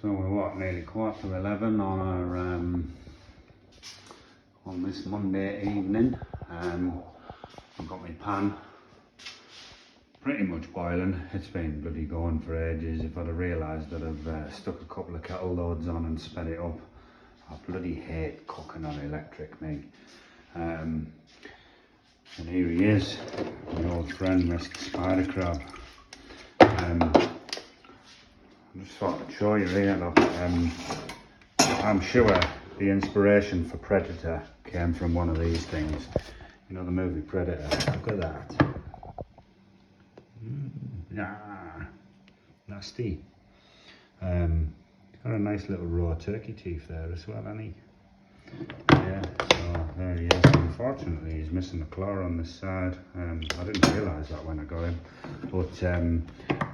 So we're what, nearly 11:15 on our on this Monday evening. I've got my pan pretty much boiling. It's been bloody going for ages. If I'd have realised that I've stuck a couple of kettle loads on and sped it up. I bloody hate cooking on electric, me. And here he is, my old friend Mr. Spider Crab. I just thought I'd show you here, look. I'm sure the inspiration for Predator came from one of these things. You know the movie Predator? Look at that. Nasty. Got a nice little raw turkey teeth there as well, hasn't he? Yeah, so there he is. Unfortunately, he's missing the claw on this side. I didn't realise that when I got him, but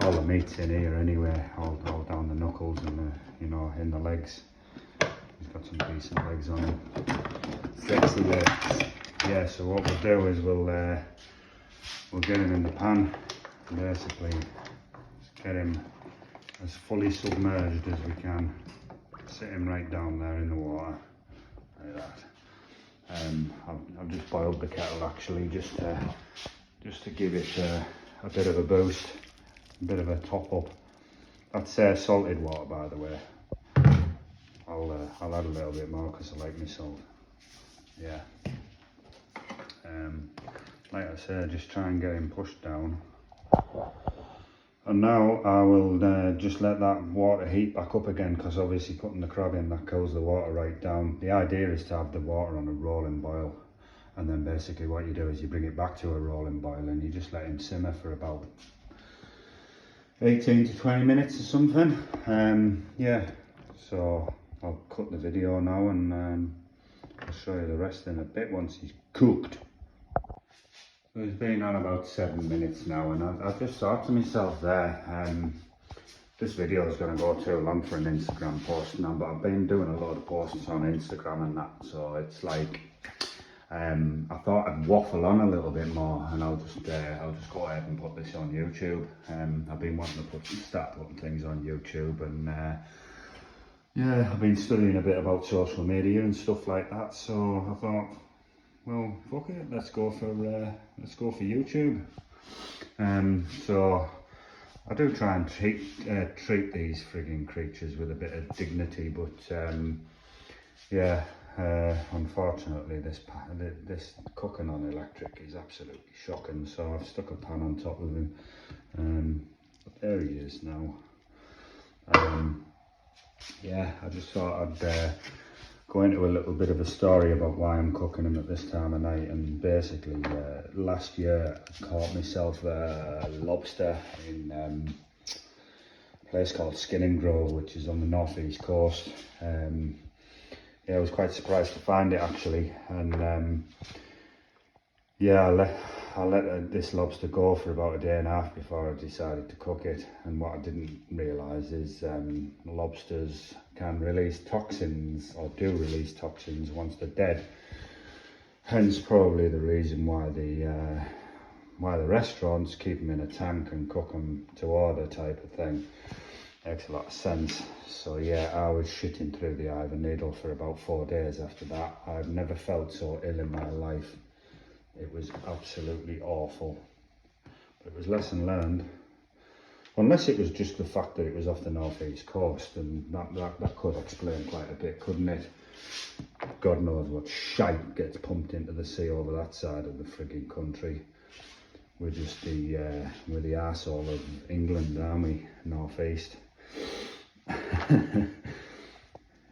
all the meat's in here anyway, all down the knuckles and the, you know, in the legs. He's got some decent legs on him. Sexy legs. Yeah, so what we'll do is we'll get him in the pan, and basically just get him as fully submerged as we can. Sit him right down there in the water. Like that. I've just boiled the kettle actually, just to give it a bit of a boost, a bit of a top up. That's salted water, by the way. I'll add a little bit more because I like my salt. Yeah. Like I said, just try and get him pushed down. And now I will just let that water heat back up again, because obviously putting the crab in, that cools the water right down. The idea is to have the water on a rolling boil, and then basically what you do is you bring it back to a rolling boil and you just let him simmer for about 18 to 20 minutes or something. Yeah, so I'll cut the video now and I'll show you the rest in a bit once he's cooked. So it's been on about 7 minutes now, and I just thought to myself there, this video is going to go too long for an Instagram post now, but I've been doing a lot of posts on Instagram and that, so it's like, I thought I'd waffle on a little bit more, and I'll just go ahead and put this on YouTube. I've been wanting to start putting things on YouTube, and yeah, I've been studying a bit about social media and stuff like that, so I thought, well, fuck it, let's go for YouTube. So I do try and treat these frigging creatures with a bit of dignity, but yeah, unfortunately this cooking on electric is absolutely shocking. So I've stuck a pan on top of him. But there he is now. Yeah, I just thought I'd go into a little bit of a story about why I'm cooking him at this time of night. And basically, last year I caught myself a lobster in a place called Skinning Grove, which is on the northeast coast. Yeah, I was quite surprised to find it actually, and yeah, I let this lobster go for about a day and a half before I decided to cook it. And what I didn't realise is lobsters can release toxins, or do release toxins, once they're dead. Hence probably the reason why the restaurants keep them in a tank and cook them to order type of thing. Makes a lot of sense. So yeah, I was shitting through the eye of a needle for about 4 days after that. I've never felt so ill in my life. It was absolutely awful, but it was lesson learned. Unless it was just the fact that it was off the northeast coast, and that could explain quite a bit, couldn't it? God knows what shite gets pumped into the sea over that side of the frigging country. We're just we're the arsehole of England, aren't we? Northeast.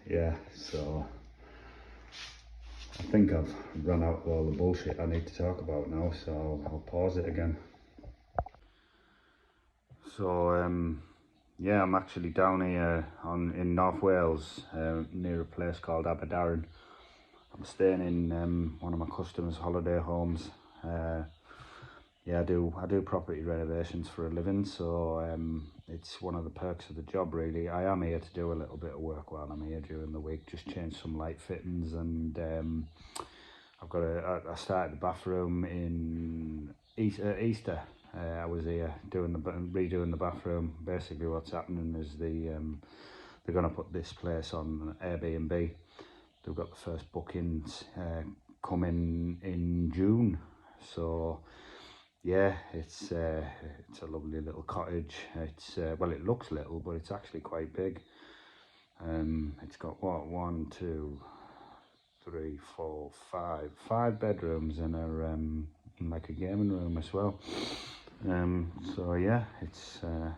Yeah, so I think I've run out of all the bullshit I need to talk about now, so I'll pause it again. So yeah, I'm actually down here in North Wales, near a place called Aberdaron. I'm staying in one of my customers' holiday homes. Yeah, I do property renovations for a living, so it's one of the perks of the job really. I am here to do a little bit of work while I'm here during the week, just change some light fittings, and I started the bathroom in Easter. I was here redoing the bathroom. Basically what's happening is the they're going to put this place on Airbnb. They've got the first bookings coming in June. So yeah, it's a lovely little cottage. It's well, it looks little, but it's actually quite big. It's got what, 1, 2, 3, 4, 5 bedrooms and like a gaming room as well. So yeah, it's a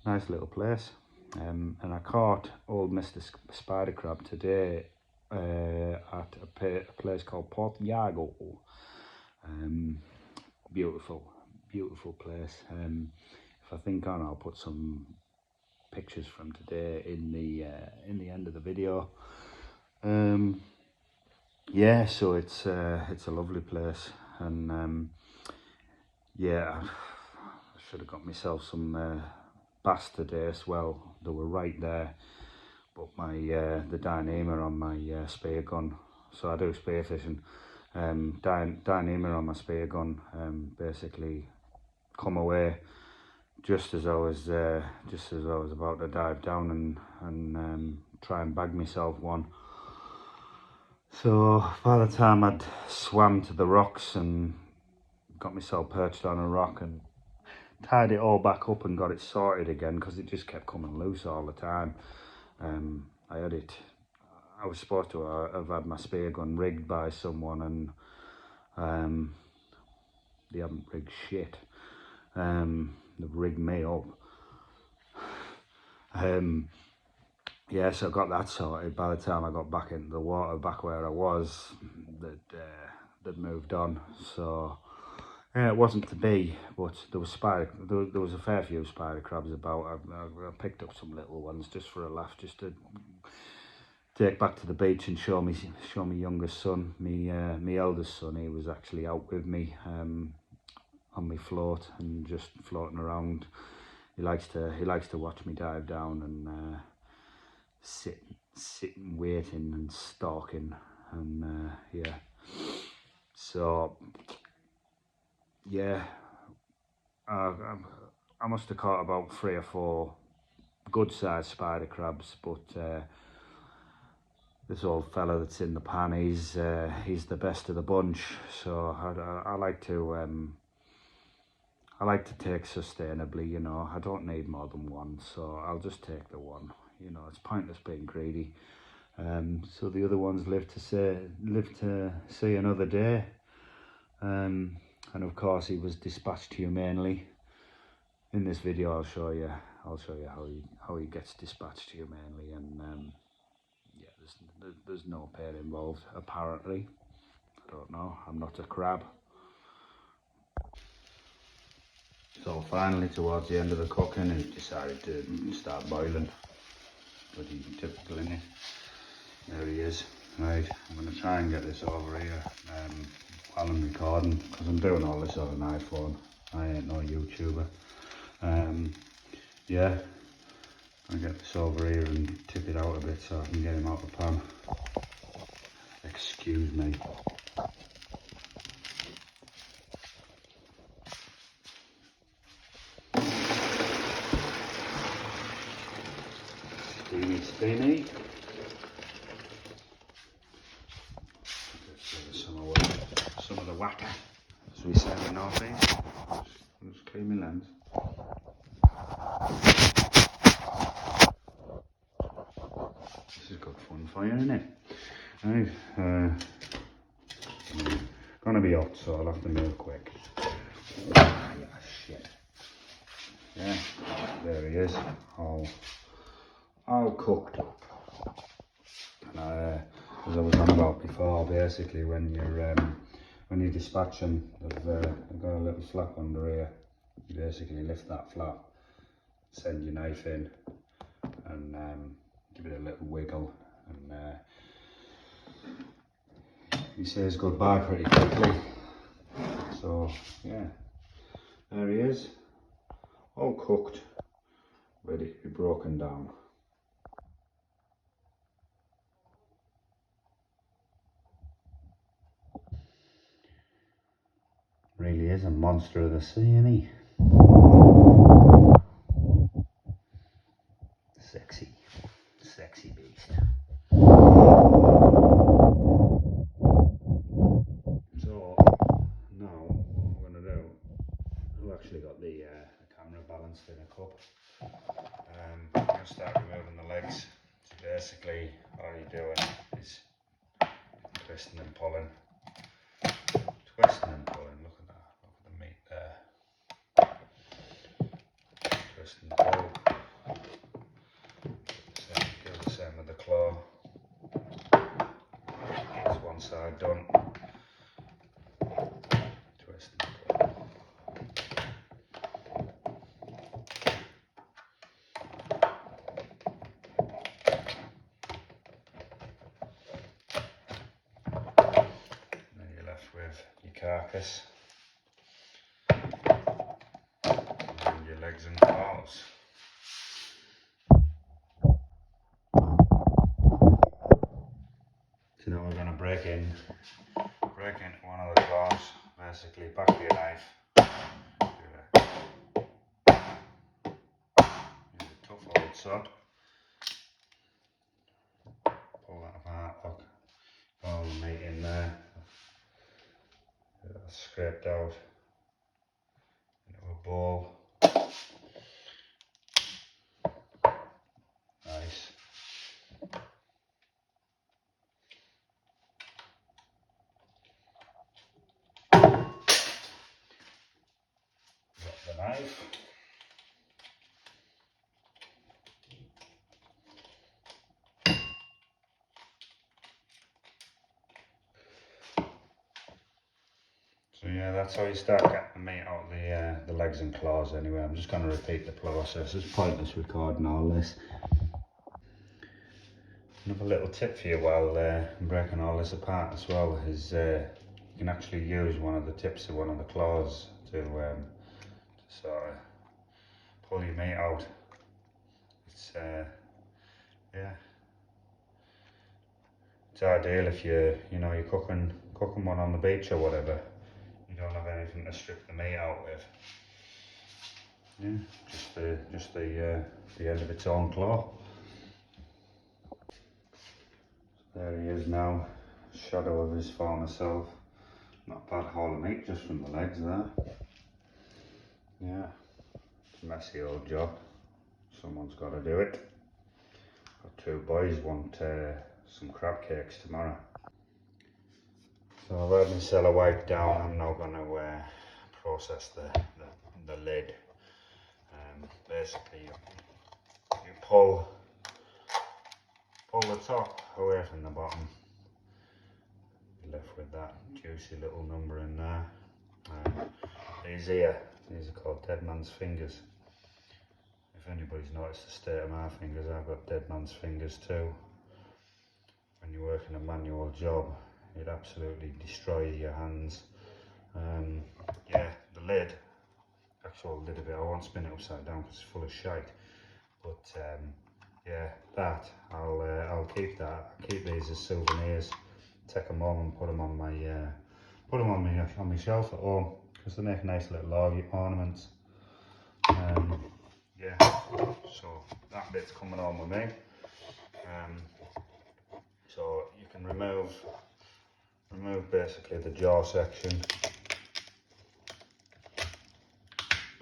nice little place. And I caught old Mr. Spider Crab today at a place called Port Yago. Beautiful place. If I think on, I'll put some pictures from today in the end of the video. Yeah, so it's a lovely place, and yeah, I should have got myself some bass today as well. They were right there, but my the dyneema on my spear gun, so I do spear fishing. Dyneema on my spear gun basically come away just as I was about to dive down and try and bag myself one. So by the time I'd swam to the rocks and got myself perched on a rock and tied it all back up and got it sorted again, because it just kept coming loose all the time. I was supposed to have had my spear gun rigged by someone, and they haven't rigged shit. They've rigged me up. Yeah, so I got that sorted. By the time I got back into the water, back where I was, they'd moved on. So yeah, it wasn't to be, but there was a fair few spider crabs about. I picked up some little ones just for a laugh, just to take back to the beach and show me youngest son, me eldest son. He was actually out with me on my float and just floating around. He likes to watch me dive down and sitting waiting and stalking, and yeah. So yeah, I must have caught about 3 or 4 good sized spider crabs, but this old fella that's in the pan, he's the best of the bunch. So I like to take sustainably, you know. I don't need more than one, so I'll just take the one. You know, it's pointless being greedy. So the other ones live to see another day. And of course, he was dispatched humanely. In this video, I'll show you how he gets dispatched humanely, and yeah, there's no pain involved apparently. I don't know. I'm not a crab. So finally, towards the end of the cooking, he decided to start boiling. Bloody typical, innit? There he is. Right, I'm going to try and get this over here while I'm recording, because I'm doing all this on an iPhone. I ain't no YouTuber. Yeah, I'll get this over here and tip it out a bit so I can get him out the pan. Excuse me. Steamy. Some of the water, as we say in North East. Just clean my lens. This is good fun for you, isn't it? Right, gonna be hot, so I'll have to move quick. Ah, shit. Yeah, there he is, all cooked up. And as I was on about before, basically when you're dispatching, they've got a little flap under here. You basically lift that flap, send your knife in, and give it a little wiggle, and he says goodbye pretty quickly. So yeah, there he is, all cooked, ready to be broken down. Really is a monster of the sea, isn't he? Sexy. sexy beast. So now what we're going to do, I've actually got the camera balanced in a cup. I'm going to start removing the legs. So basically all you're doing is twisting and pulling. Twisting and pulling, look at that, look at the meat there. Twist and pull. Do the same with the claw. That's one side done. Twist and pull. Then you're left with your carcass and your legs and claws. So now we're going to break into one of the claws, basically back of your knife. Use a tough old sod. Pull that apart, look, all the meat in there. That's scraped out into a bowl. Nice. Drop the knife. So yeah, that's how you start getting the meat out of the legs and claws anyway. I'm just going to repeat the process. It's pointless recording all this. Another little tip for you while I'm breaking all this apart as well is you can actually use one of the tips of one of the claws to sort of pull your meat out. It's yeah, it's ideal if you're cooking one on the beach or whatever. You don't have anything to strip the meat out with. Yeah, just the end of its own claw. There he is now, shadow of his former self. Not a bad haul of meat just from the legs there. Yeah, it's a messy old job. Someone's got to do it. Got two boys want some crab cakes tomorrow. So I've had my cellar wiped down. I'm now going to process the lid. Basically, you pull the top away from the bottom. You're left with that juicy little number in there. These are called dead man's fingers. If anybody's noticed the state of my fingers, I've got dead man's fingers too. When you're working a manual job, it absolutely destroys your hands. Yeah, the lid, actual lid of it, I won't spin it upside down because it's full of shite. But yeah, that I'll keep that. I'll keep these as souvenirs. Take them home and put them on my shelf at home because they make nice little ornaments. Yeah, so that bit's coming on with me. So you can remove basically the jaw section,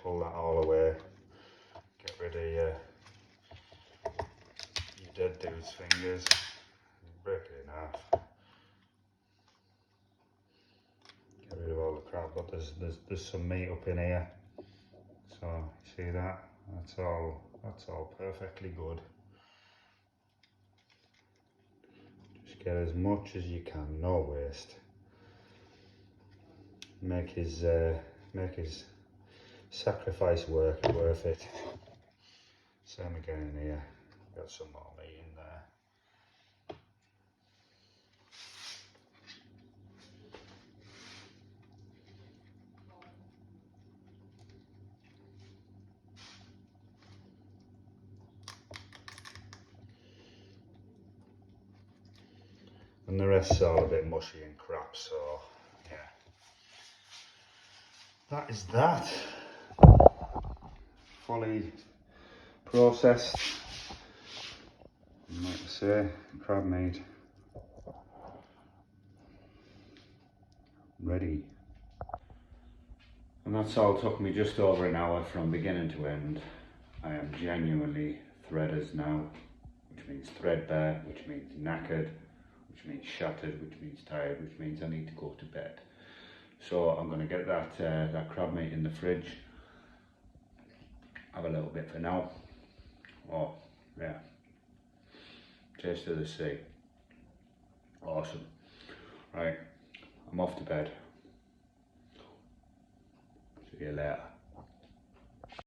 pull that all away, get rid of your dead dude's fingers, break it in half, get rid of all the crap. But there's some meat up in here, so you see that? That's all perfectly good. Just get as much as you can, no waste. Make his sacrifice work worth it. Same again in here. Got some more meat in there. And the rest's all a bit mushy and crap, so yeah. That is that. Fully processed. I'm not say, crab meat. Ready. And that's all took me just over an hour from beginning to end. I am genuinely threaders now, which means threadbare, which means knackered, which means shattered, which means tired, which means I need to go to bed. So I'm going to get that crab meat in the fridge, have a little bit for now. Oh yeah, taste of the sea, awesome. Right, I'm off to bed. See you later.